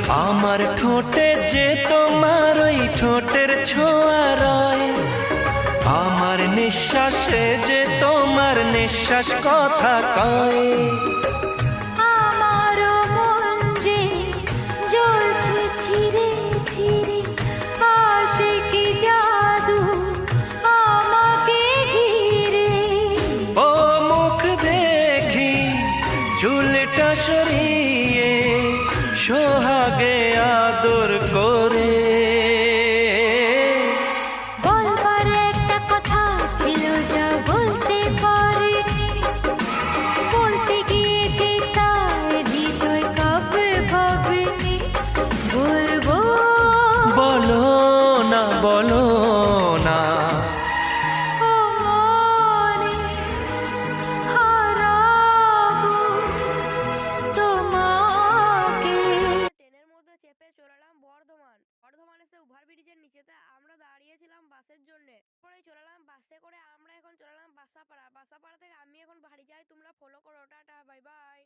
আমার ঠোঁটে যে তোমার ওই ঠোঁটের ছোঁয়া রয়, আমার নিঃশ্বাসে যে তোমার নিঃশ্বাস কথা কয়। আমারও মন যে জ্বলছে ধীরে ধীরে, আশিকি জাদু আমাকে ঘিরে। ও মুখ দেখি চুলটা সরিয়ে সোহাগে আদর করে। বলবার একটা কথা ছিল যা বলতে পারিনি, বলতে গিয়ে যে তার হৃদয় কাঁপে ভাবিনি। বলবো বলো না বলো না, ও মনে হারাবো তোমাকে। ট্রেনের মধ্যে চেপে চলালাম বর্ধমান এসে ওভারব্রিজের নিচেতে আমরা দাঁড়িয়েছিলাম বাসের জন্য। পরে চলালাম বাসে করে, আমরা এখন চলালাম বাসাপাড়া থেকে। আমি এখন বাড়ি যাই, তোমরা ফলো করো, টাটা বাই বাই।